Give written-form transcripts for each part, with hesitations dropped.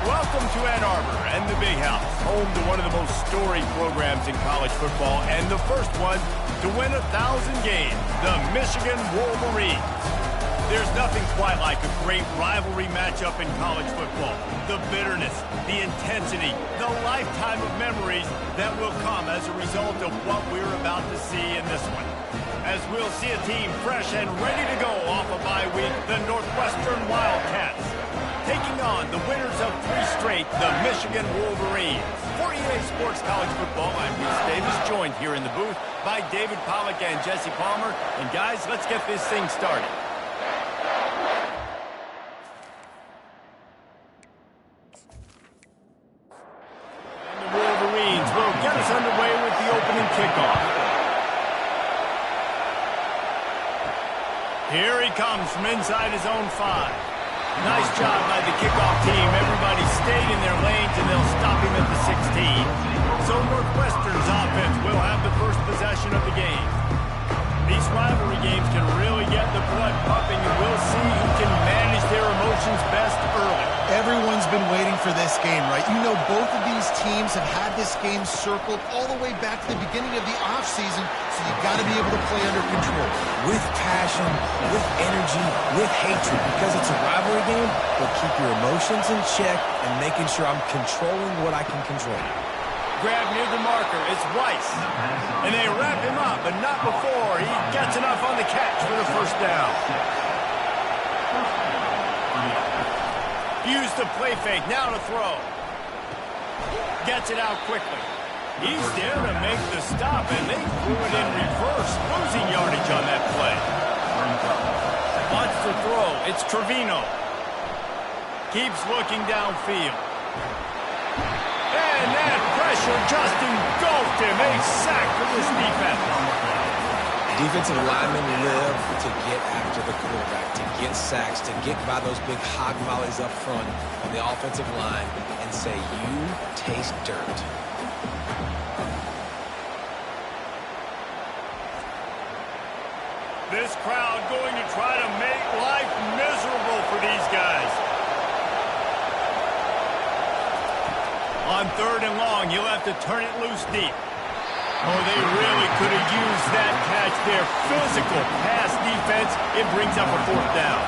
Welcome to Ann Arbor and the Big House, home to one of the most storied programs in college football and the first one to win 1,000 games, the Michigan Wolverines. There's nothing quite like a great rivalry matchup in college football. The bitterness, the intensity, the lifetime of memories that will come as a result of what we're about to see in this one. As we'll see a team fresh and ready to go off a bye week, the Northwestern Wildcats, taking on the winners of 3 straight, the Michigan Wolverines. For EA Sports College Football, I'm Reese Davis, joined here in the booth by David Pollack and Jesse Palmer. And guys, let's get this thing started. And the Wolverines will get us underway with the opening kickoff. Here he comes from inside his own 5. Nice job by the kickoff team. Everybody stayed in their lanes, and they'll stop him at the 16. So Northwestern's offense will have the first possession of the game. These rivalry games can really get the blood pumping, and we'll see who can manage their emotions best early. Everyone's been waiting for this game, right? You know, both of these teams have had this game circled all the way back to the beginning of the offseason, so you've got to be able to play under control. With passion, with energy, with hatred, because it's a rivalry game, but keep your emotions in check and making sure I'm controlling what I can control. Grab near the marker, it's Weiss. And they wrap him up, but not before he gets enough on the catch for the first down. Use the play fake, now to throw. Gets it out quickly. He's there to make the stop, and they threw it in reverse, losing yardage on that play. Wants to throw, it's Trevino. Keeps looking downfield. And that pressure just engulfed him. A sack for this defense. Defensive linemen live to get after the quarterback, to get sacks, to get by those big hog mollies up front on the offensive line and say, you taste dirt. This crowd going to try to make life miserable for these guys. On 3rd and long, he'll have to turn it loose deep. Oh, they really could have used that catch there. Physical pass defense. It brings up a 4th down.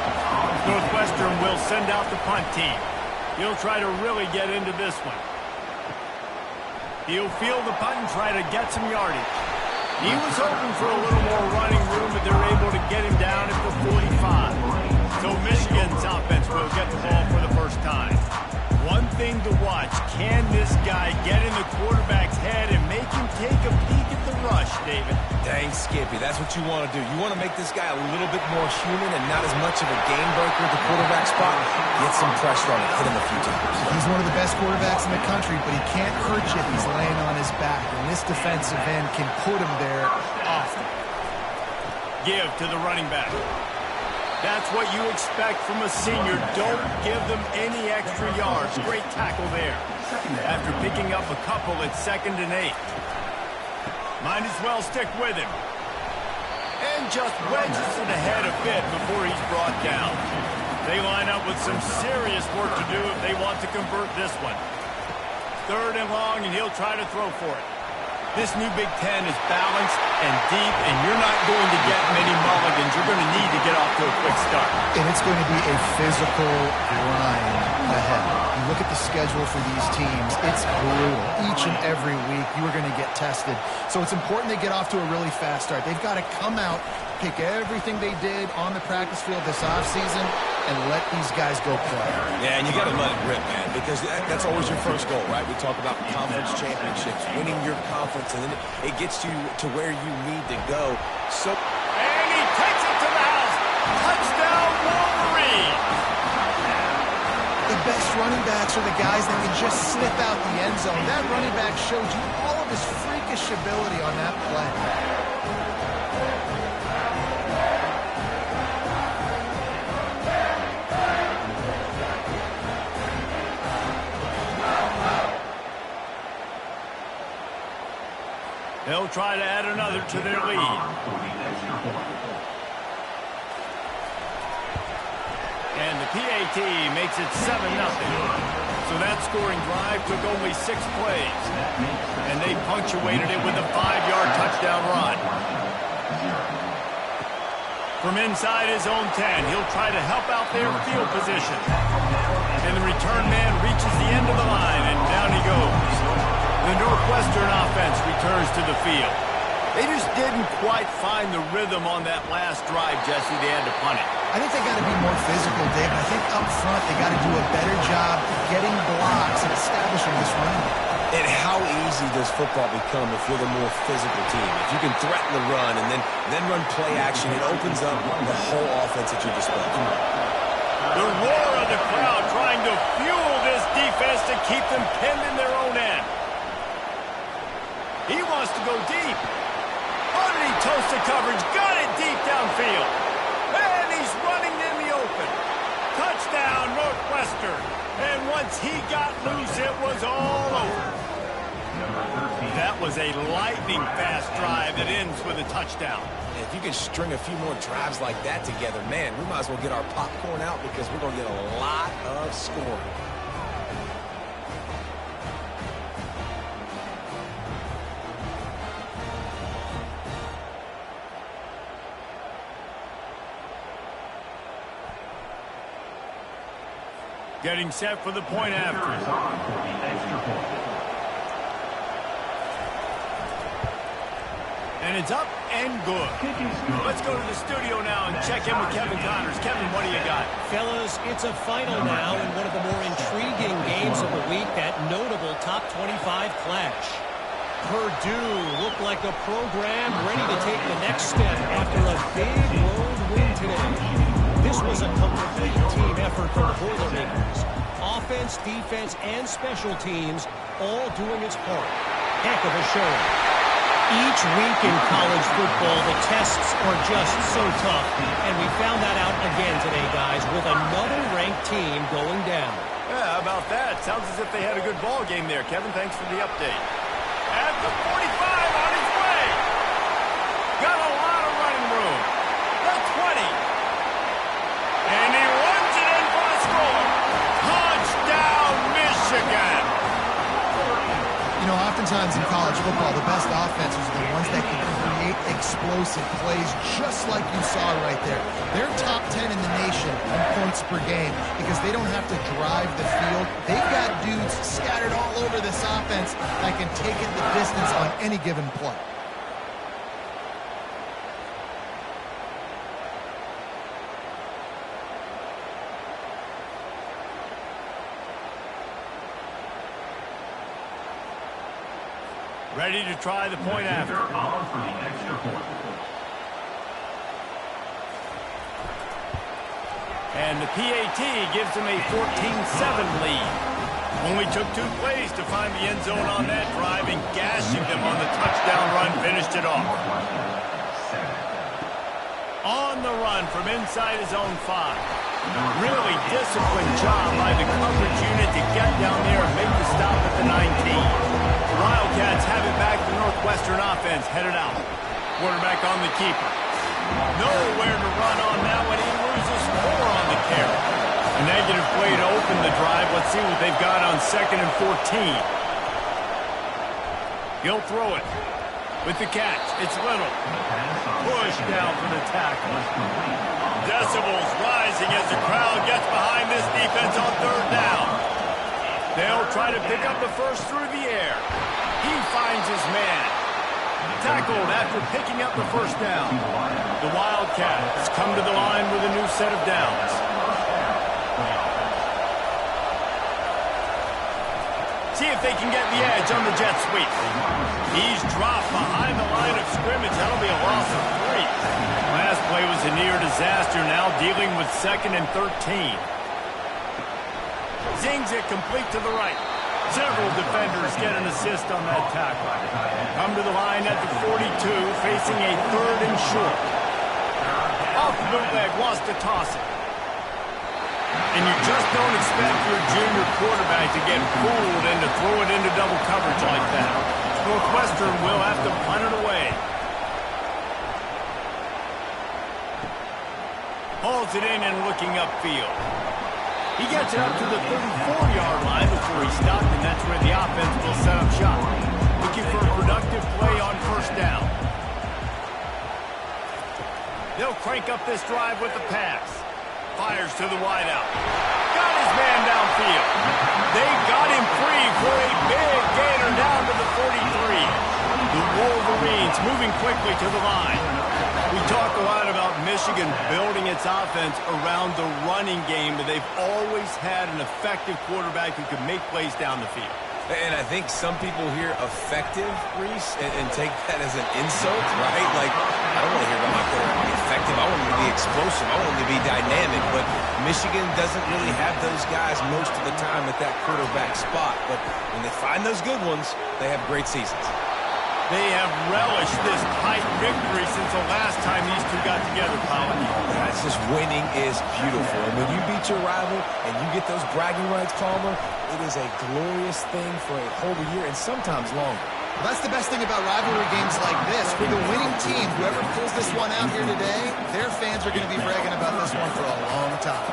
Northwestern will send out the punt team. He'll try to really get into this one. He'll field the punt and try to get some yardage. He was hoping for a little more running room, but they're able to get him down at the 45. So Michigan's offense will get the ball for the first time. One thing to watch, can this guy get in the quarterback's head and make him take a peek at the rush, David? Dang, Skippy, that's what you want to do. You want to make this guy a little bit more human and not as much of a game breaker at the quarterback spot. Get some pressure on him, hit him a few times. He's one of the best quarterbacks in the country, but he can't hurt you if he's laying on his back, and this defensive end can put him there often. Give to the running back. That's what you expect from a senior. Don't give them any extra yards. Great tackle there. After picking up a couple, it's 2nd and 8. Might as well stick with him. And just wedges it ahead a bit before he's brought down. They line up with some serious work to do if they want to convert this one. 3rd and long, and he'll try to throw for it. This new Big Ten is balanced and deep, and you're not going to get many mulligans. You're going to need to get off to a quick start. And it's going to be a physical grind ahead. You look at the schedule for these teams, it's brutal. Each and every week, you are going to get tested. So it's important they get off to a really fast start. They've got to come out, pick everything they did on the practice field this offseason, and let these guys go play. Yeah, and you got to let it rip, man, because that's always your first goal, right? We talk about conference championships, winning your conference, and then it gets you to where you need to go. So, and he takes it to the house. Touchdown, Wolverine. The best running backs are the guys that can just sniff out the end zone. That running back showed you all of his freakish ability on that play. They'll try to add another to their lead. And the PAT makes it 7-0. So So that scoring drive took only 6 plays, and they punctuated it with a 5-yard touchdown run. From inside his own 10, he'll try to help out their field position. And the return man reaches the end of the line, and down he goes. The Northwestern offense returns to the field. They just didn't quite find the rhythm on that last drive, Jesse. They had to punt it. I think they got to be more physical, Dave. I think up front they got to do a better job getting blocks and establishing this run. And how easy does football become if you're the more physical team? If you can threaten the run and then run play action, it opens up the whole offense at your disposal. The roar of the crowd trying to fuel this defense to keep them pinned in their own end. He wants to go deep. Underneath toasted coverage, got it deep downfield. And he's running in the open. Touchdown, Northwestern. And once he got loose, it was all over. That was a lightning-fast drive that ends with a touchdown. If you can string a few more drives like that together, man, we might as well get our popcorn out because we're going to get a lot of scoring. Getting set for the point after. And it's up and good. Let's go to the studio now and check in with Kevin Connors. Kevin, what do you got? Fellas, it's a final now in one of the more intriguing games of the week, that notable top 25 clash. Purdue looked like a program ready to take the next step after a big road win today. This was a complete team effort from the Boilermakers. Offense, defense, and special teams all doing its part. Heck of a showing. Each week in college football, the tests are just so tough, and we found that out again today, guys, with another ranked team going down. Yeah, how about that? Sounds as if they had a good ball game there. Kevin, thanks for the update. At the 45 on his way. Got a lot of running room. The 20. And he runs it in for a score. Touchdown, Michigan. You know, oftentimes in college football, the best offenses are the ones that can create explosive plays, just like you saw right there. They're top 10 in the nation in points per game because they don't have to drive the field. They've got dudes scattered all over this offense that can take it the distance on any given play. Ready to try the point after. And the PAT gives them a 14-7 lead. Only took 2 plays to find the end zone on that drive, and gashing them on the touchdown run finished it off. On the run from inside his own 5. Really disciplined job by the coverage unit to get down there and make the stop at the 19. The Wildcats have it back. The Northwestern offense headed out. Quarterback on the keeper. Nowhere to run on that one. He loses 4 on the carry. A negative play to open the drive. Let's see what they've got on 2nd and 14. He'll throw it. With the catch, it's Little. Push down for the tackle. Decibels rising as the crowd gets behind this defense on 3rd down. They'll try to pick up the first through the air. He finds his man. Tackled after picking up the first down. The Wildcats come to the line with a new set of downs. See if they can get the edge on the jet sweep. He's dropped behind the line of scrimmage. That'll be a loss of 3. Last play was a near disaster. Now dealing with 2nd and 13. Zings it complete to the right. Several defenders get an assist on that tackle. Come to the line at the 42, facing a 3rd and short. Off the bootleg, wants to toss it. And you just don't expect your junior quarterback to get fooled and to throw it into double coverage like that. Northwestern will have to punt it away. Hauls it in and looking upfield. He gets it up to the 34-yard line before crank up this drive with the pass. Fires to the wideout. Got his man downfield. They got him free for a big gainer down to the 43. The Wolverines moving quickly to the line. We talk a lot about Michigan building its offense around the running game, but they've always had an effective quarterback who can make plays down the field. And I think some people hear effective, Reese, and take that as an insult, right? Like, I don't want to hear about my quarterback being effective. I want him to be explosive. I want him to be dynamic. But Michigan doesn't really have those guys most of the time at that quarterback spot. But when they find those good ones, they have great seasons. They have relished this tight victory since the last time these two got together, Colin. It's just winning is beautiful. And when you beat your rival and you get those bragging rights, Palmer, it is a glorious thing for a whole year and sometimes longer. Well, that's the best thing about rivalry games like this. For the winning team, whoever pulls this one out here today, their fans are going to be bragging about this one for a long time.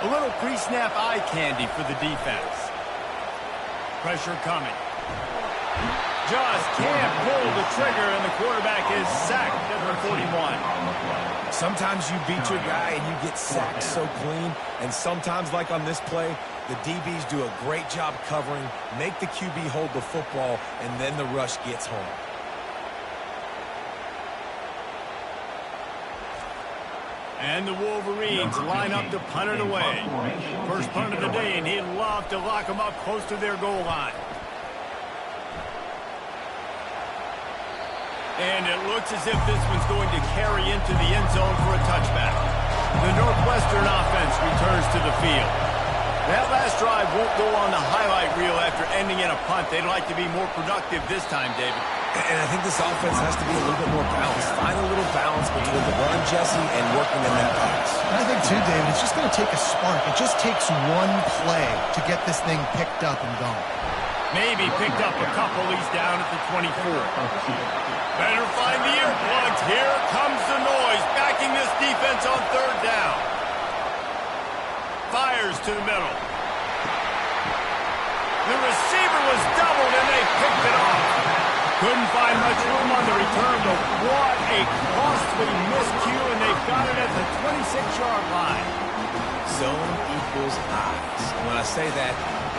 A little pre-snap eye candy for the defense. Pressure coming. Just can't pull the trigger, and the quarterback is sacked at the 41. Sometimes you beat your guy and you get sacked so clean, and sometimes, like on this play, the DBs do a great job covering, make the QB hold the football, and then the rush gets home. And the Wolverines line up to punt it away. First punt of the day, and he'd love to lock them up close to their goal line. And it looks as if this one's going to carry into the end zone for a touchback. The Northwestern offense returns to the field. That last drive won't go on the highlight reel after ending in a punt. They'd like to be more productive this time, David. And I think this offense has to be a little bit more balanced. Find a little balance between the run, Jesse, and working in that pass. And I think, too, David, it's just going to take a spark. It just takes one play to get this thing picked up and going. Maybe picked up a couple. He's down at the 24. Better find the earplugs. Here comes the noise, backing this defense on third down. Fires to the middle. The receiver was doubled, and they picked it off. Couldn't find much room on the return, but what a costly miscue, and they've got it at the 26-yard line. Zone equals eyes. And when I say that,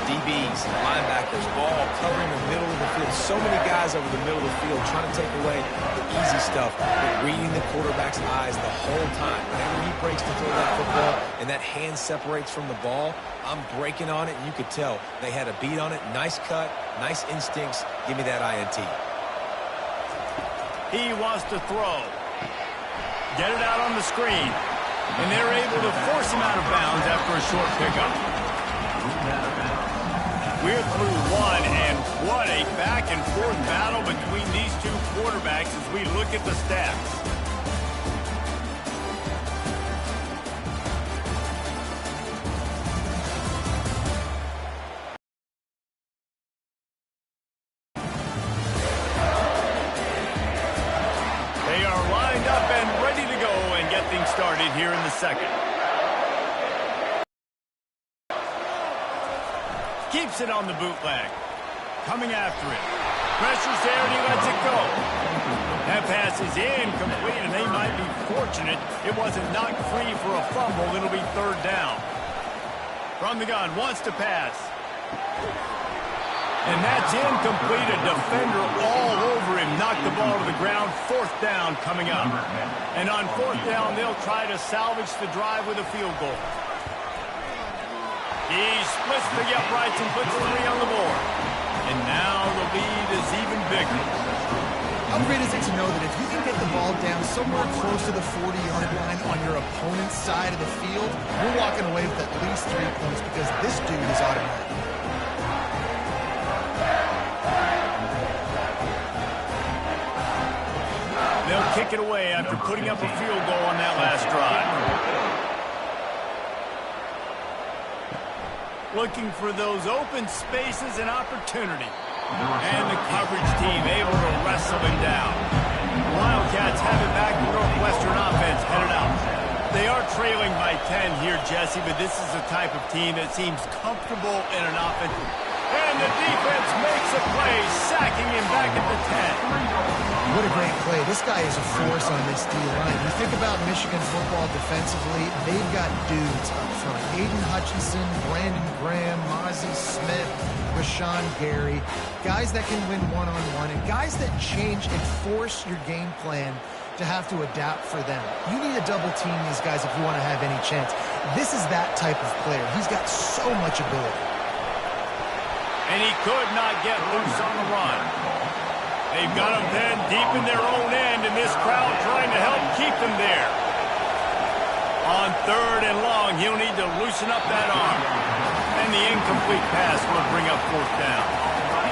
DBs, linebackers, all covering the middle of the field. So many guys over the middle of the field trying to take away the easy stuff, but reading the quarterback's eyes the whole time. Whenever he breaks to throw that football and that hand separates from the ball, I'm breaking on it, and you could tell they had a beat on it. Nice cut, nice instincts. Give me that INT. He wants to throw. Get it out on the screen. And they're able to force him out of bounds after a short pickup. We're through one, and what a back-and-forth battle between these two quarterbacks as we look at the stats. They are lined up and ready to go and get things started here in the second. Keeps it on the bootleg. Coming after it. Pressure's there and he lets it go. That pass is incomplete, and they might be fortunate it wasn't knocked free for a fumble. It'll be third down. From the gun, wants to pass. And that's incomplete. A defender all over him. Knocked the ball to the ground. Fourth down coming up. And on fourth down, they'll try to salvage the drive with a field goal. He splits the uprights and puts 3 on the board. And now the lead is even bigger. How great is it to know that if you can get the ball down somewhere close to the 40-yard line on your opponent's side of the field, you're walking away with at least 3 points because this dude is automatic. They'll kick it away after putting up a field goal on that last drive. Looking for those open spaces and opportunity. And the coverage team able to wrestle him down. Wildcats have it back. The Northwestern offense headed out. They are trailing by 10 here, Jesse, but this is the type of team that seems comfortable in an offense. And the defense makes a play, sacking him back at the 10. What a great play. This guy is a force on this D-line. You think about Michigan football defensively, they've got dudes up front. Aiden Hutchinson, Brandon Graham, Mozzie Smith, Rashawn Gary. Guys that can win one-on-one and guys that change and force your game plan to have to adapt for them. You need to double team these guys if you want to have any chance. This is that type of player. He's got so much ability. And he could not get loose on the run. They've got him pinned deep in their own end, and this crowd trying to help keep them there. On 3rd and long, he'll need to loosen up that arm. And the incomplete pass will bring up 4th down.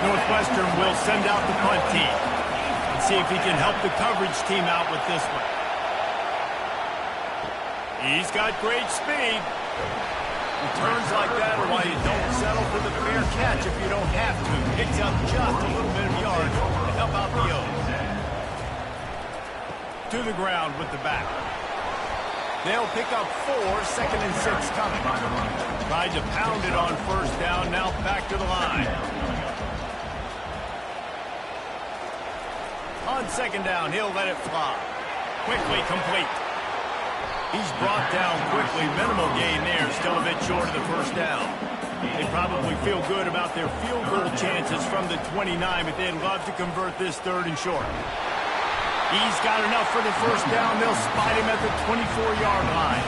Northwestern will send out the punt team and see if he can help the coverage team out with this one. He's got great speed. Returns like that are why you don't settle for the fair catch if you don't have to. Picks up just a little bit of yards to help out the O's. To the ground with the back. They'll pick up 4, 2nd and 6 coming. Tried to pound it on 1st down, now back to the line. On 2nd down, he'll let it fly. Quickly complete. He's brought down quickly. Minimal gain there. Still a bit short of the 1st down. They probably feel good about their field goal chances from the 29, but they'd love to convert this 3rd and short. He's got enough for the 1st down. They'll spot him at the 24-yard line.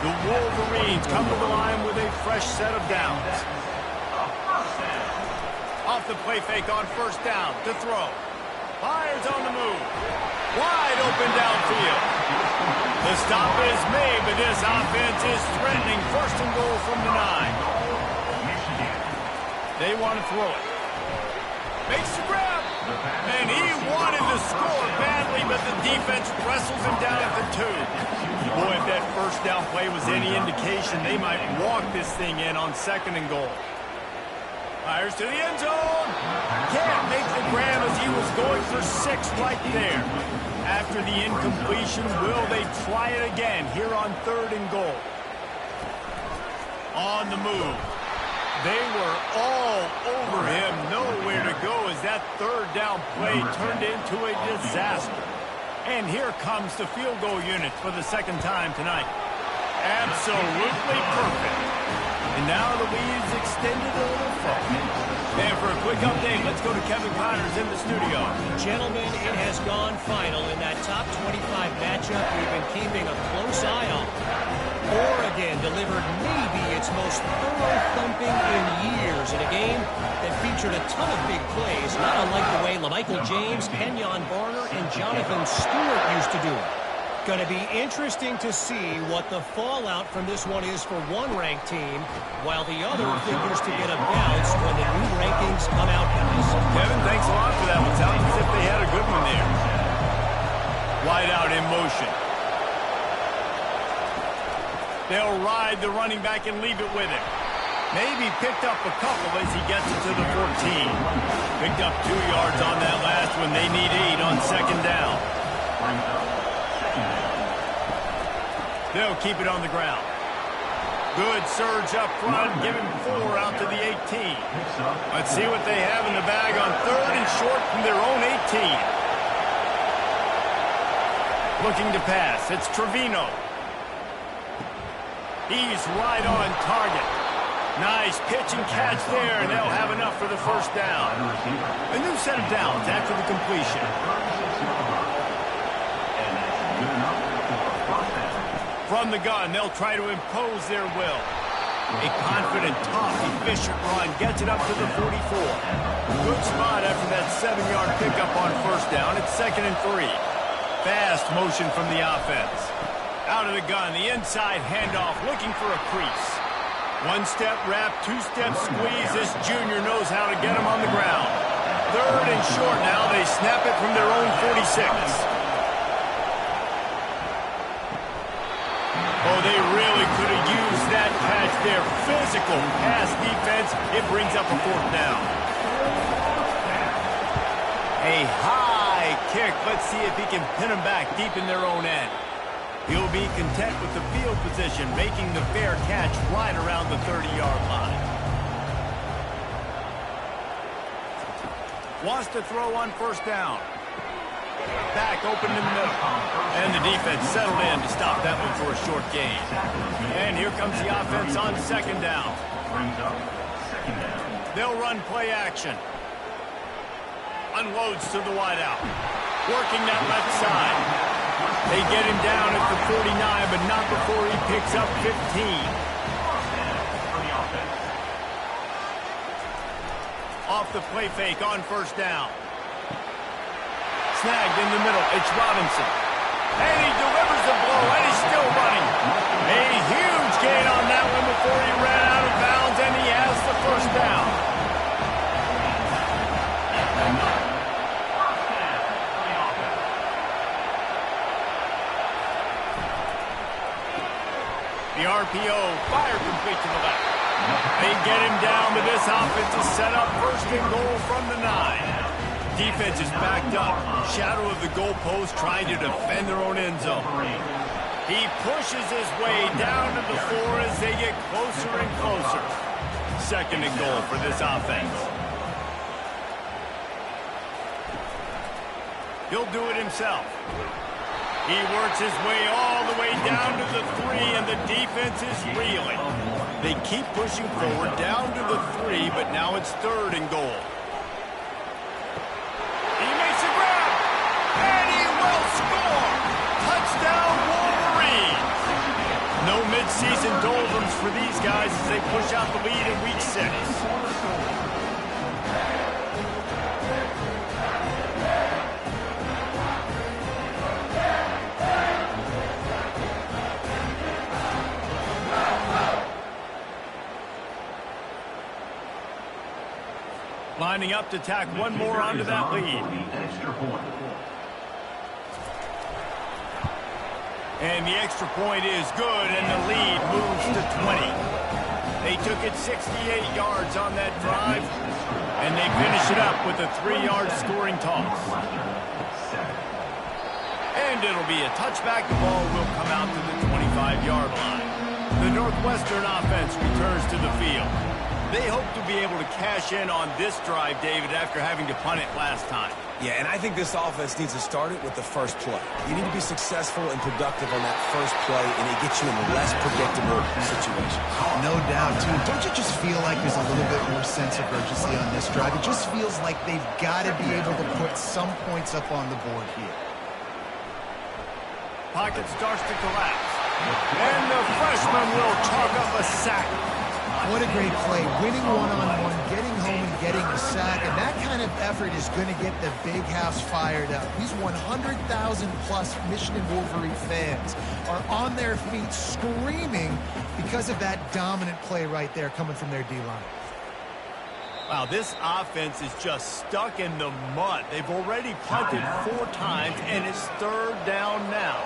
The Wolverines come to the line with a fresh set of downs. Off the play fake on 1st down to throw. Fires on the move. Wide open downfield. The stop is made, but this offense is threatening 1st and goal from the 9. They want to throw it. Makes the grab. And he wanted to score badly, but the defense wrestles him down at the 2. Boy, if that 1st down play was any indication, they might walk this thing in on 2nd and goal. Fires to the end zone. Can't make the grab as he was going for 6 right there. After the incompletion, will they try it again here on 3rd and goal? On the move. They were all over him. Nowhere to go as that 3rd down play turned into a disaster. And here comes the field goal unit for the 2nd time tonight. Absolutely perfect. And now the lead's extended a little further. And for a quick update, let's go to Kevin Connors in the studio. Gentlemen, it has gone final in that top 25 matchup we've been keeping a close eye on. Oregon delivered maybe its most thorough thumping in years in a game that featured a ton of big plays, not unlike the way LaMichael James, Kenyon Barner, and Jonathan Stewart used to do it. Going to be interesting to see what the fallout from this one is for one ranked team, while the other figures to get a bounce when the new rankings come out, guys. Kevin, thanks a lot for that one. Sounds as if they had a good one there. Wide out in motion. They'll ride the running back and leave it with him. Maybe picked up a couple as he gets it to the 14. Picked up 2 yards on that last one. They need 8 on 2nd down. They'll keep it on the ground. Good surge up front, give him 4 out to the 18. Let's see what they have in the bag on 3rd and short from their own 18. Looking to pass, it's Trevino. He's right on target. Nice pitch and catch there, and they'll have enough for the 1st down. A new set of downs after the completion. From the gun, they'll try to impose their will. A confident, tough, efficient run gets it up to the 44. Good spot after that 7-yard pickup on 1st down. It's 2nd and 3. Fast motion from the offense. Out of the gun, the inside handoff, looking for a crease. 1-step wrap, 2-step squeeze. This junior knows how to get him on the ground. 3rd and short now. They snap it from their own 46. Oh, they really could have used that catch there. Physical pass defense. It brings up a 4th down. A high kick. Let's see if he can pin them back deep in their own end. He'll be content with the field position, making the fair catch right around the 30-yard line. Wants to throw on first down. Back open in the middle. And the defense settled in to stop that one for a short gain. And here comes the offense on second down. They'll run play action. Unloads to the wideout. Working that left side. They get him down at the 49, but not before he picks up 15. Off the play fake on first down. Snagged in the middle. It's Robinson. And he delivers the blow, and he's still running. A huge gain on that one before he ran out of bounds, and he has the first down. The RPO, fire complete to the left. They get him down, but this offense is set up first and goal from the 9. Defense is backed up. Shadow of the goalpost trying to defend their own end zone. He pushes his way down to the 4 as they get closer and closer. Second and goal for this offense. He'll do it himself. He works his way all the way down to the 3, and the defense is reeling. They keep pushing forward down to the 3, but now it's third and goal. He makes a grab, and he will score. Touchdown, Wolverines. No midseason doldrums for these guys as they push out the lead in Week 6. Lining up to tack one more onto that lead. And the extra point is good, and the lead moves to 20. They took it 68 yards on that drive, and they finish it up with a 3-yard scoring toss. And it'll be a touchback. The ball will come out to the 25-yard line. The Northwestern offense returns to the field. They hope to be able to cash in on this drive, David, after having to punt it last time. Yeah, and I think this offense needs to start it with the first play. You need to be successful and productive on that first play, and it gets you in less predictable situations. No doubt, too. Don't you just feel like there's a little bit more sense of urgency on this drive? It just feels like they've got to be able to put some points up on the board here. Pocket starts to collapse. And the freshman will chalk up a sack. What a great play. Winning one-on-one, getting home and getting a sack. And that kind of effort is going to get the big house fired up. These 100,000-plus Michigan Wolverine fans are on their feet screaming because of that dominant play right there coming from their D-line. Wow, this offense is just stuck in the mud. They've already punted 4 times, and it's third down now.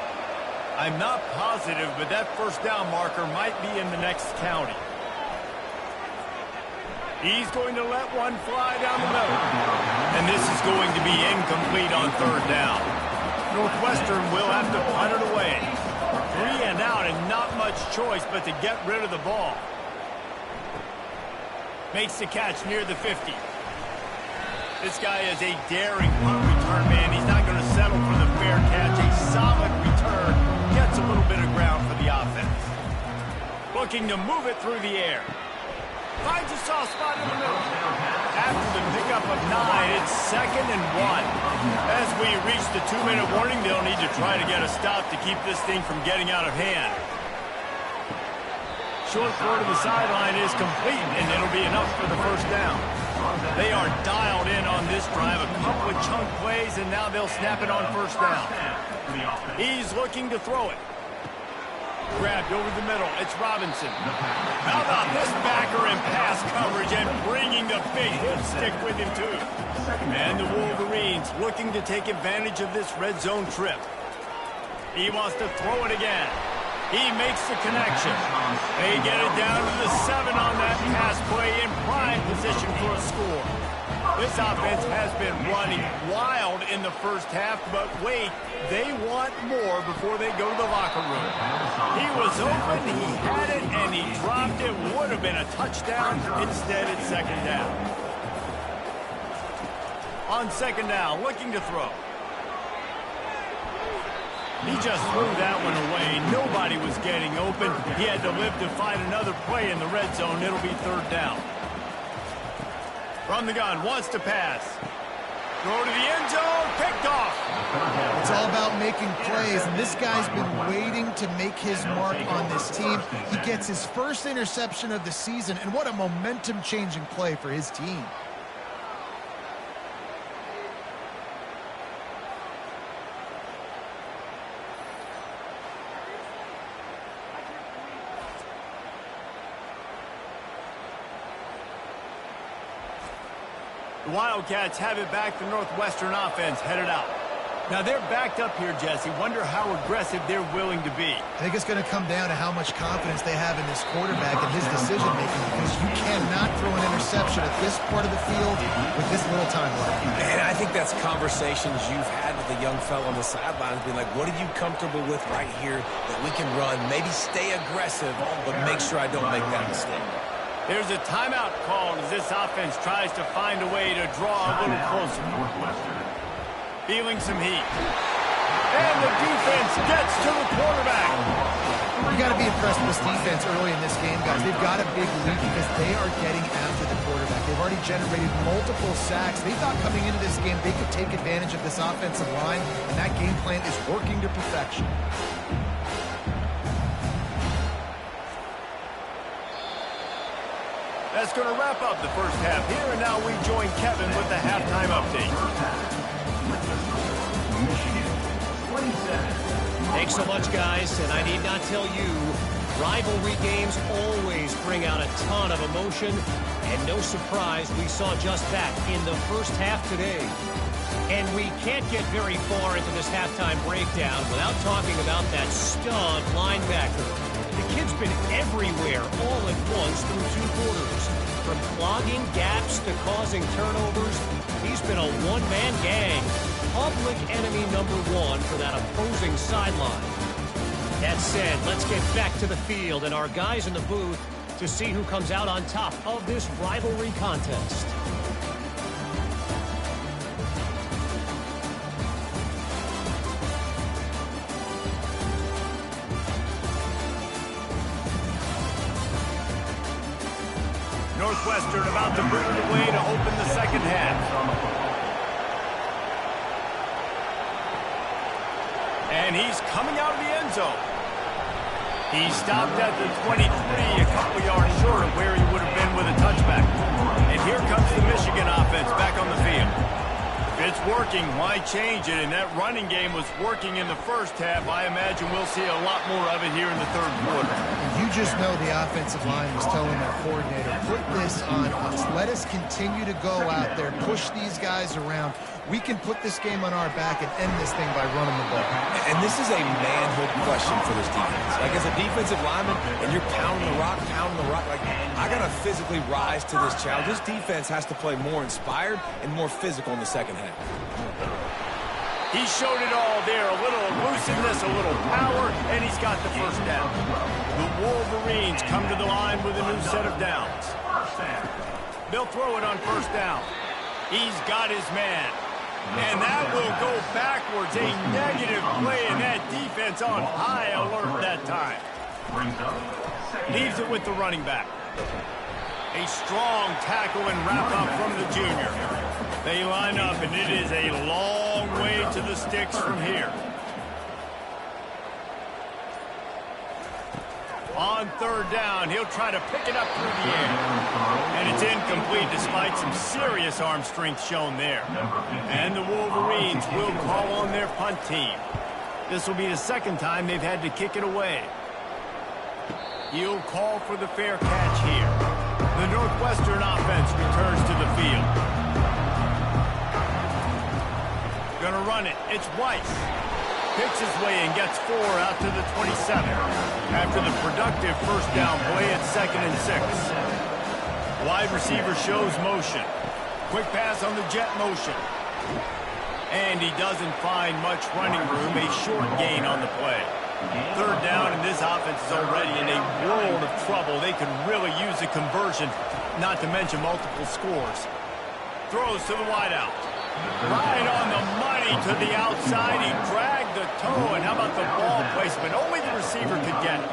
I'm not positive, but that first down marker might be in the next county. He's going to let one fly down the middle. And this is going to be incomplete on third down. Northwestern will have to punt it away. 3 and out and not much choice but to get rid of the ball. Makes the catch near the 50. This guy is a daring punt return man. He's not going to settle for the fair catch. A solid return. Gets a little bit of ground for the offense. Looking to move it through the air. Finds a soft spot in the middle. After the pickup of 9, it's 2nd and 1. As we reach the 2-minute warning, they'll need to try to get a stop to keep this thing from getting out of hand. Short throw to the sideline is complete, and it'll be enough for the first down. They are dialed in on this drive. A couple of chunk plays, and now they'll snap it on first down. He's looking to throw it. Grabbed over the middle. It's Robinson. How about this backer in pass coverage and bringing the big hip stick with him, too. And the Wolverines looking to take advantage of this red zone trip. He wants to throw it again. He makes the connection. They get it down to the 7 on that pass play in prime position for a score. This offense has been running wild in the first half, but wait, they want more before they go to the locker room. He was open, he had it, and he dropped it. Would have been a touchdown. Instead, it's second down. On second down, looking to throw. He just threw that one away. Nobody was getting open. He had to live to find another play in the red zone. It'll be third down. From the gun, wants to pass. Throw to the end zone, picked off. It's all about making plays, and this guy's been waiting to make his mark on this team. He gets his first interception of the season, and what a momentum-changing play for his team. The Wildcats have it back. The Northwestern offense headed out. Now they're backed up here, Jesse. Wonder how aggressive they're willing to be. I think it's going to come down to how much confidence they have in this quarterback and his decision-making, because you cannot throw an interception at this part of the field with this little time left. And I think that's conversations you've had with the young fellow on the sidelines, being like, what are you comfortable with right here that we can run? Maybe stay aggressive, but make sure I don't make that mistake. There's a timeout called as this offense tries to find a way to draw a little closer. Feeling some heat. And the defense gets to the quarterback. You got to be impressed with this defense early in this game, guys. They've got a big lead because they are getting after the quarterback. They've already generated multiple sacks. They thought coming into this game they could take advantage of this offensive line, and that game plan is working to perfection. That's going to wrap up the first half here, and now we join Kevin with the halftime update. Thanks so much, guys, and I need not tell you, rivalry games always bring out a ton of emotion, and no surprise, we saw just that in the first half today. And we can't get very far into this halftime breakdown without talking about that stud linebacker. The kid's been everywhere all at once through two quarters. From clogging gaps to causing turnovers, he's been a one-man gang. Public enemy number one for that opposing sideline. That said, let's get back to the field and our guys in the booth to see who comes out on top of this rivalry contest. Northwestern about to bring it away to open the second half. And he's coming out of the end zone. He stopped at the 23, a couple yards short of where he would have been with a touchback. And here comes the Michigan offense back on the field. If it's working, why change it? And that running game was working in the first half. I imagine we'll see a lot more of it here in the third quarter. You just know the offensive line was telling their coordinator, put this on us. Let us continue to go out there, push these guys around. We can put this game on our back and end this thing by running the ball. And this is a manhood question for this defense. Like, as a defensive lineman, and you're pounding the rock, like, I got to physically rise to this challenge. This defense has to play more inspired and more physical in the second half. He showed it all there, a little elusiveness, a little power, and he's got the first down. The Wolverines come to the line with a new set of downs. They'll throw it on first down. He's got his man. And that will go backwards. A negative play, and that defense on high alert that time. Leaves it with the running back. A strong tackle and wrap up from the junior. They line up, and it is a long way to the sticks from here. On third down, he'll try to pick it up through the air. And it's incomplete despite some serious arm strength shown there. And the Wolverines will call on their punt team. This will be the second time they've had to kick it away. He'll call for the fair catch here. The Northwestern offense returns to the field. Gonna run it. It's Weiss. Picks his way and gets 4 out to the 27. After the productive first down play at 2nd and 6. Wide receiver shows motion. Quick pass on the jet motion. And he doesn't find much running room. A short gain on the play. Third down, and this offense is already in a world of trouble. They could really use a conversion, not to mention multiple scores. Throws to the wideout. Right on the money to the outside. He dragged the toe, and how about the ball placement? Only the receiver could get it.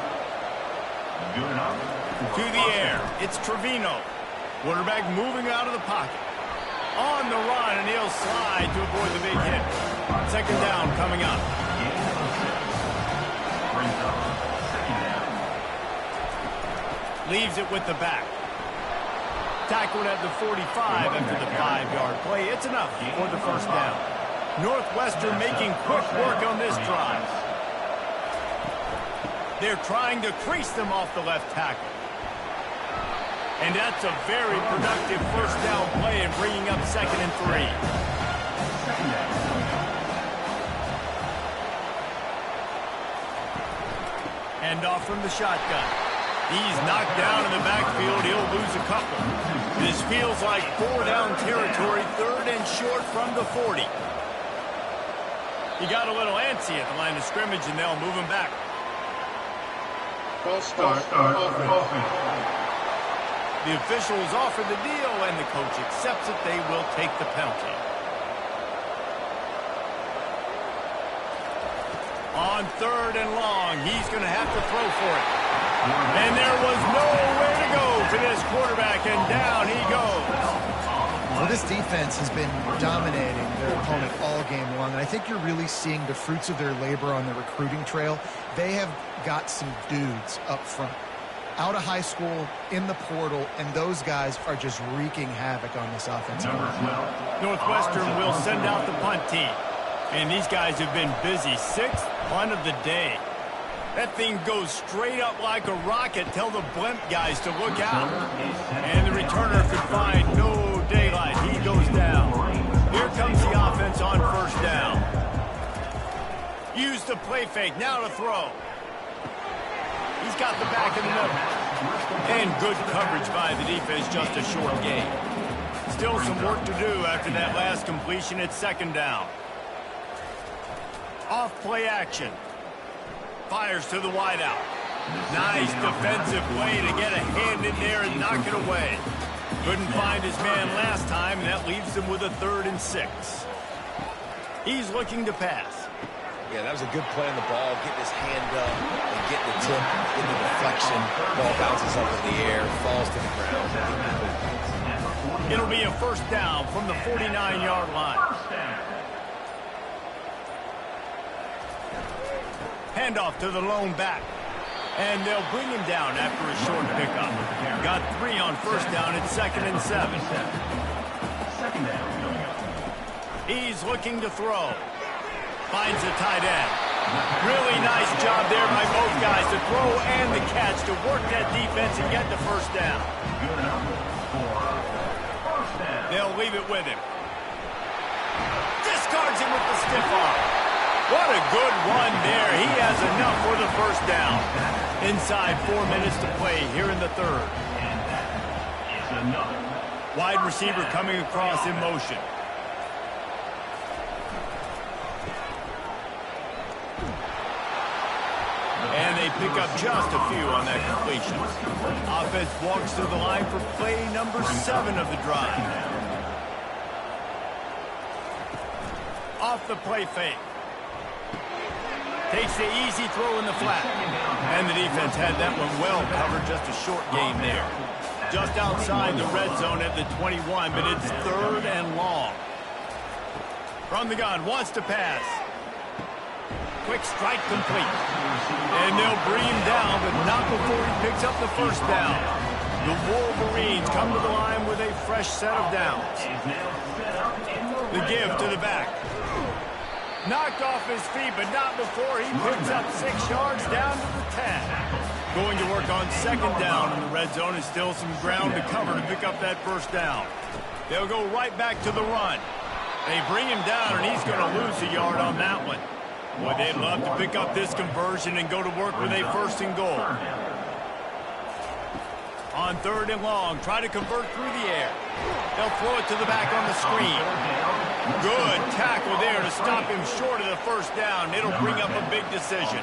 To the air, it's Trevino. Quarterback moving out of the pocket. On the run, and he'll slide to avoid the big hit. Second down coming up. Leaves it with the back. Tackled at the 45 after the 5-yard play. It's enough for the first down. Northwestern making quick work on this drive. They're trying to crease them off the left tackle. And that's a very productive first down play and bringing up 2nd and 3. Hand off from the shotgun. He's knocked down in the backfield. He'll lose a couple. This feels like 4-down territory, 3rd and short from the 40. He got a little antsy at the line of scrimmage, and they'll move him back. False start. Offense. The officials offer the deal, and the coach accepts it. They will take the penalty. On 3rd and long, he's going to have to throw for it. And there was nowhere to go for this quarterback, and down he goes. Well, this defense has been dominating their opponent all game long, and I think you're really seeing the fruits of their labor on the recruiting trail. They have got some dudes up front, out of high school, in the portal, and those guys are just wreaking havoc on this offense. Northwestern will send out the punt team, and these guys have been busy. 6th punt of the day. That thing goes straight up like a rocket. Tell the blimp guys to look out. And the returner could find no daylight. He goes down. Here comes the offense on first down. Use the play fake. Now to throw. He's got the back in the middle. And good coverage by the defense. Just a short gain. Still some work to do after that last completion. It's 2nd down. Off play action. Fires to the wideout. Nice defensive play to get a hand in there and knock it away. Couldn't find his man last time, and that leaves him with a 3rd and 6. He's looking to pass. Yeah, that was a good play on the ball, getting his hand up and getting the tip, getting the deflection. Ball bounces up in the air, falls to the ground. It'll be a first down from the 49-yard line. Handoff to the lone back. And they'll bring him down after a short pickup. Got 3 on first down. It's 2nd and 7. He's looking to throw. Finds a tight end. Really nice job there by both guys to throw and the catch to work that defense and get the first down. They'll leave it with him. Discards him with the stiff arm. What a good run there. He has enough for the first down. Inside 4 minutes to play here in the 3rd. Wide receiver coming across in motion. And they pick up just a few on that completion. Offense walks to the line for play number 7 of the drive. Off the play fake. Takes the easy throw in the flat. And the defense had that one well covered. Just a short game there. Just outside the red zone at the 21, but it's 3rd and long. From the gun, wants to pass. Quick strike complete. And they'll bring him down, but not before he picks up the first down. The Wolverines come to the line with a fresh set of downs. The give to the back. Knocked off his feet, but not before he picks up 6 yards down to the 10. Going to work on 2nd down in the red zone. And still some ground to cover to pick up that first down. They'll go right back to the run. They bring him down, and he's going to lose a yard on that one. Boy, they'd love to pick up this conversion and go to work with a 1st and goal. On 3rd and long, try to convert through the air. They'll throw it to the back on the screen. Good tackle there to stop him short of the first down. It'll bring up a big decision.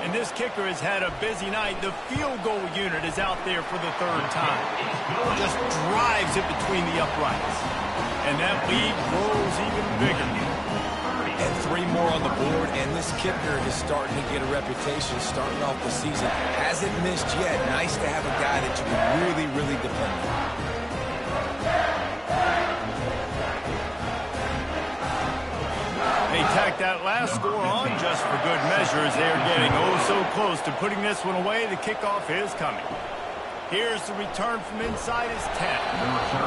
And this kicker has had a busy night. The field goal unit is out there for the 3rd time. Just drives it between the uprights. And that lead grows even bigger. And 3 more on the board, and this kicker is starting to get a reputation starting off the season. Hasn't missed yet. Nice to have a guy that you can really, really depend on. They tack that last score on just for good measure as they're getting so close to putting this one away. The kickoff is coming. Here's the return from inside his 10.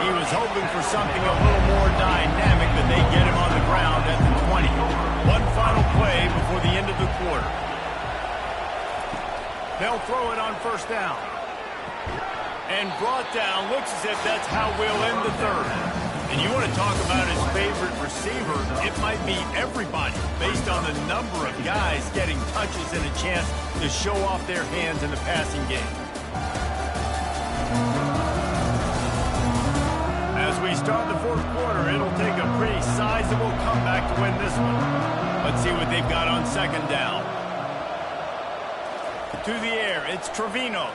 He was hoping for something a little more dynamic, but they get him on the ground at the 20. One final play before the end of the quarter. They'll throw it on first down. And brought down. Looks as if that's how we'll end the third. And you want to talk about his favorite receiver, it might be everybody based on the number of guys getting touches and a chance to show off their hands in the passing game. As we start the fourth quarter, it'll take a pretty sizable comeback to win this one. Let's see what they've got on second down. To the air, it's Trevino.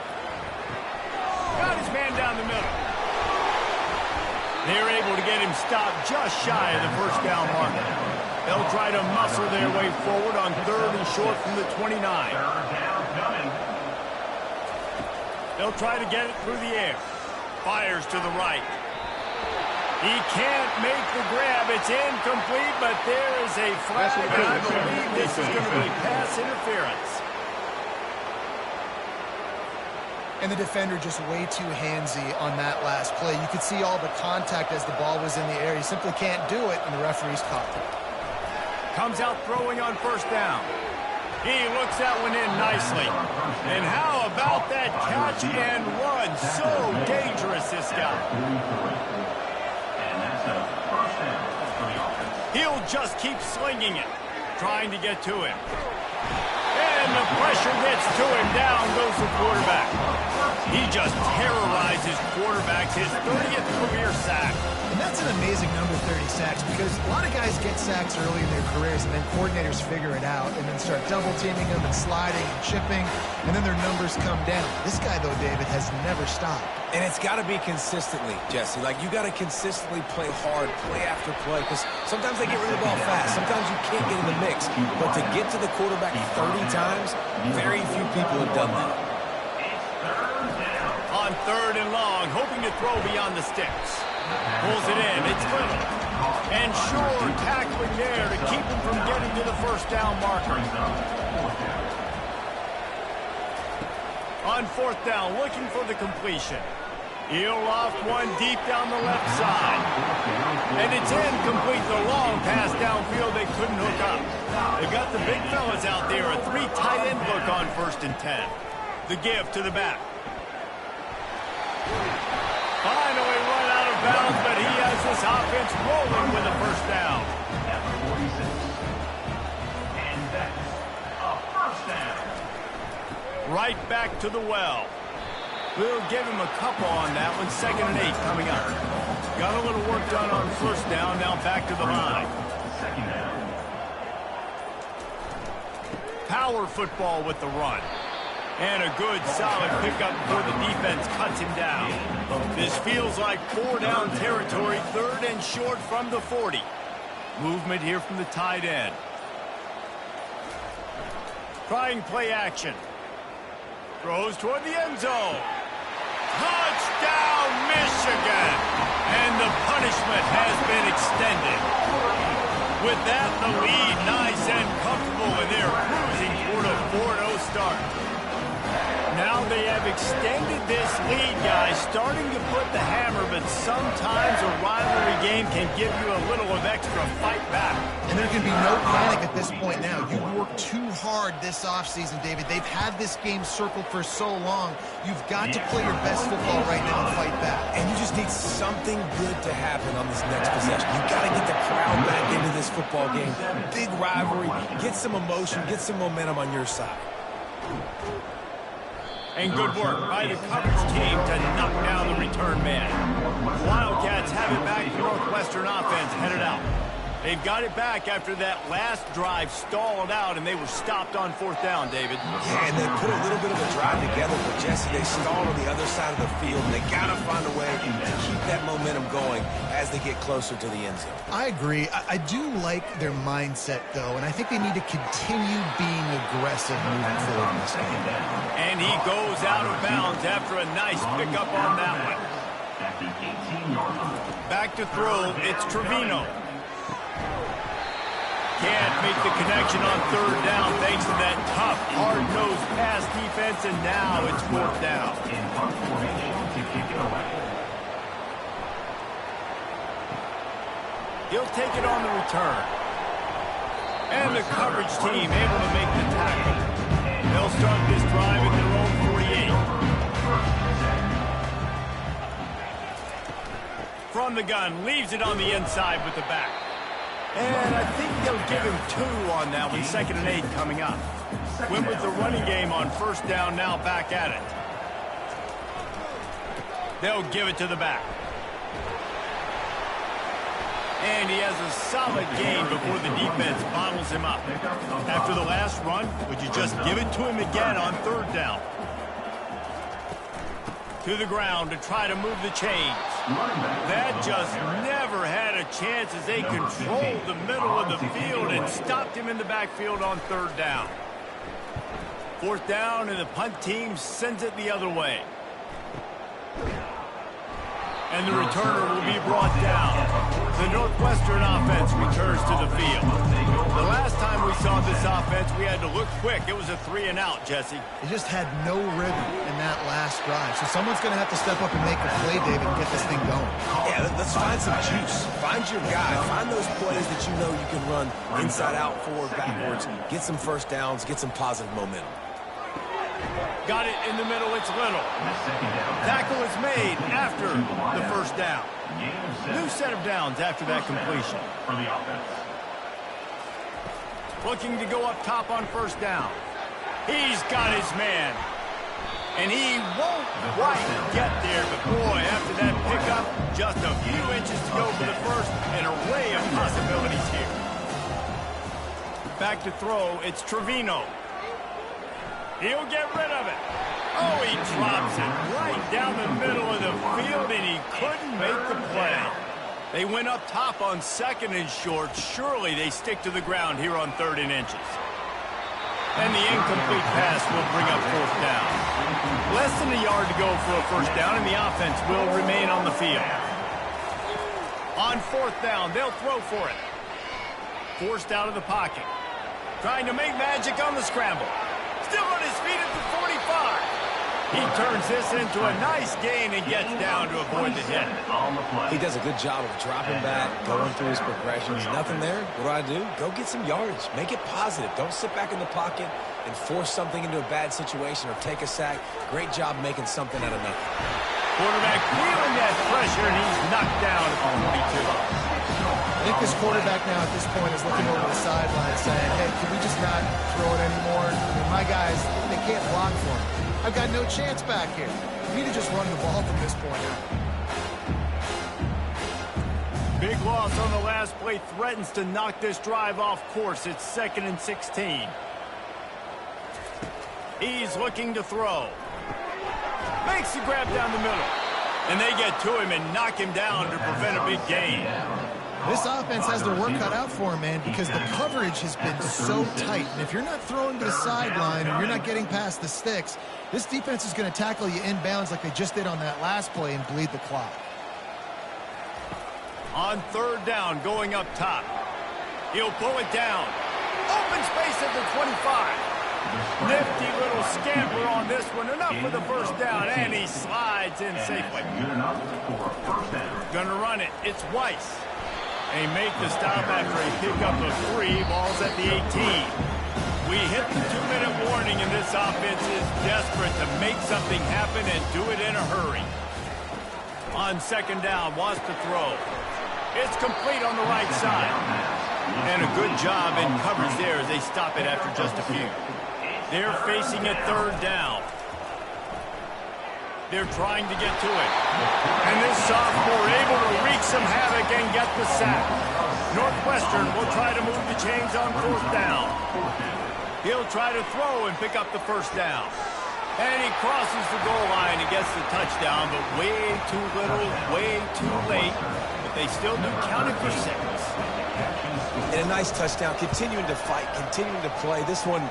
Got his man down the middle. They're able to get him stopped just shy of the first down marker. They'll try to muscle their way forward on 3rd and short from the 29. They'll try to get it through the air. Fires to the right. He can't make the grab. It's incomplete, but there is a flag, and I believe this is going to be pass interference. And the defender just way too handsy on that last play. You could see all the contact as the ball was in the air. He simply can't do it, and the referee's caught it. Comes out throwing on first down. He looks that one in nicely. And how about that catch and run? So dangerous, this guy. He'll just keep slinging it, trying to get to him. And the pressure gets to him. Down goes the quarterback. He just terrorizes quarterbacks, his 30th career sack. And that's an amazing number, 30 sacks, because a lot of guys get sacks early in their careers, and then coordinators figure it out and then start double-teaming them and sliding and chipping, and then their numbers come down. This guy, though, David, has never stopped. And it's got to be consistently, Jesse. Like, you got to consistently play hard, play after play, because sometimes they get rid of the ball fast. Sometimes you can't get in the mix. But to get to the quarterback 30 times, very few people have done that. On 3rd and long, hoping to throw beyond the sticks. Pulls it in. It's Little. And Shore tackling there to keep him from getting to the first down marker. On 4th down, looking for the completion. He'll loft one deep down the left side. And it's incomplete. The long pass downfield they couldn't hook up. They've got the big fellas out there. A 3 tight end look on 1st and 10. The give to the back. Finally run out of bounds, but he has this offense rolling with a first down. And that's a first down. Right back to the well. We'll give him a couple on that one. 2nd and 8 coming up. Got a little work done on first down. Now back to the line. Second down. Power football with the run. And a good, solid pickup before the defense cuts him down. This feels like 4 down territory. 3rd and short from the 40. Movement here from the tight end. Trying play action. Throws toward the end zone. Touchdown, Michigan! And the punishment has been extended. With that, the lead nice and comfortable, and they're cruising toward a 4-0 start. Now they have extended this lead, guys, starting to put the hammer, but sometimes a rivalry game can give you a little of extra fight back. And there can be no panic at this point now. You worked too hard this offseason, David. They've had this game circled for so long. You've got to play your best football right now and fight back. And you just need something good to happen on this next possession. You got to get the crowd back into this football game. Big rivalry. Get some emotion. Get some momentum on your side. And good work by the coverage team to knock down the return man. Wildcats have it back. Northwestern offense headed out. They've got it back after that last drive stalled out, and they were stopped on 4th down, David. Yeah, and they put a little bit of a drive together, but Jesse, they stalled on the other side of the field, and they got to find a way to keep that momentum momentum going as they get closer to the end zone. I agree. I do like their mindset, though, and I think they need to continue being aggressive moving forward in this game. And he goes out of bounds after a nice pickup on that one. Back to throw, it's Trevino. Can't make the connection on third down thanks to that tough, hard-nosed pass defense, and now it's fourth down. He'll take it on the return. And the coverage team able to make the tackle. They'll start this drive at their own 48. From the gun, leaves it on the inside with the back. And I think they'll give him 2 on that one. 2nd and 8 coming up. Went with the running game on first down, now back at it. They'll give it to the back. And he has a solid game before the defense bottles him up. After the last run, would you just give it to him again on third down? To the ground to try to move the chains. That just never had a chance as they controlled the middle of the field and stopped him in the backfield on third down. Fourth down, and the punt team sends it the other way. And the returner will be brought down. The Northwestern offense returns to the field. The last time we saw this offense, we had to look quick. It was a 3-and-out, Jesse. They just had no rhythm in that last drive. So someone's going to have to step up and make a play, David, and get this thing going. Yeah, let's find some juice. Find your guy. Find those plays that you know you can run inside out, forward, backwards. Get some first downs. Get some positive momentum. Got it in the middle, it's Little. Tackle is made after the first down. New set of downs after that completion. Looking to go up top on first down. He's got his man. And he won't quite get there, but boy, after that pickup, just a few inches to go for the first. An array of possibilities here. Back to throw, it's Trevino. He'll get rid of it. Oh, he drops it right down the middle of the field, and he couldn't make the play. They went up top on 2nd and short. Surely they stick to the ground here on 3rd and inches. And the incomplete pass will bring up fourth down. Less than a yard to go for a first down, and the offense will remain on the field. On fourth down, they'll throw for it. Forced out of the pocket. Trying to make magic on the scramble. Still on his feet at the 45. He turns this into a nice gain and gets down to avoid the hit. He does a good job of dropping back, going through his progressions. Nothing there. What do? Go get some yardage. Make it positive. Don't sit back in the pocket and force something into a bad situation or take a sack. Great job making something out of nothing. Quarterback feeling that pressure, and he's knocked down at the 42. I think this quarterback now at this point is looking over the sideline saying, hey, can we just not throw it anymore? I mean, my guys, they can't block for me. I've got no chance back here. We need to just run the ball from this point on. Big loss on the last play threatens to knock this drive off course. It's 2nd and 16. He's looking to throw. Makes the grab down the middle. And they get to him and knock him down to prevent a big gain. This offense has their work cut out for him, man, because the coverage has been so tight. And if you're not throwing to the sideline or you're not getting past the sticks, this defense is going to tackle you inbounds like they just did on that last play and bleed the clock. On third down, going up top. He'll pull it down. Open space at the 25. Nifty little scamper on this one. Enough for the first down, and he slides in safely. Gonna run it. It's Weiss. They make the stop after a pickup of 3. Ball's at the 18. We hit the 2-minute warning, and this offense is desperate to make something happen and do it in a hurry. On second down, wants to throw. It's complete on the right side. And a good job in coverage there as they stop it after just a few. They're facing a third down. They're trying to get to it. And this sophomore able to wreak some havoc and get the sack. Northwestern will try to move the chains on fourth down. He'll try to throw and pick up the first down. And he crosses the goal line and gets the touchdown, but way too little, way too late. But they still do count it for 6. And a nice touchdown, continuing to fight, continuing to play. This one,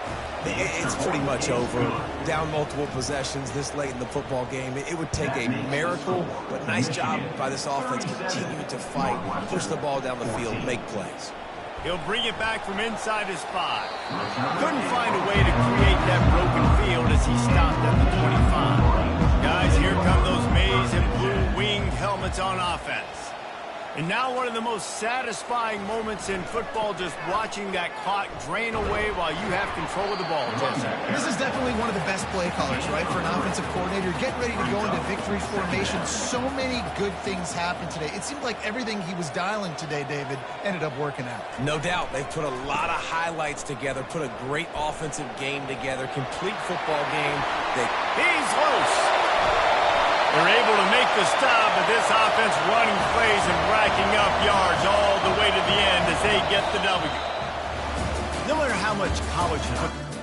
it's pretty much over. Down multiple possessions this late in the football game. It would take a miracle, but nice job by this offense continuing to fight, push the ball down the field, make plays. He'll bring it back from inside his 5. Couldn't find a way to create that broken field as he stopped at the 25. Guys, here come those maize and blue winged helmets on offense. And now one of the most satisfying moments in football, just watching that clock drain away while you have control of the ball. This is definitely one of the best play callers, right, for an offensive coordinator. Getting ready to go into victory formation. So many good things happened today. It seemed like everything he was dialing today, David, ended up working out. No doubt. They've put a lot of highlights together, put a great offensive game together, complete football game. He's loose. They're able to make the stop, but this offense running plays and racking up yards all the way to the end as they get the W. No matter how much college football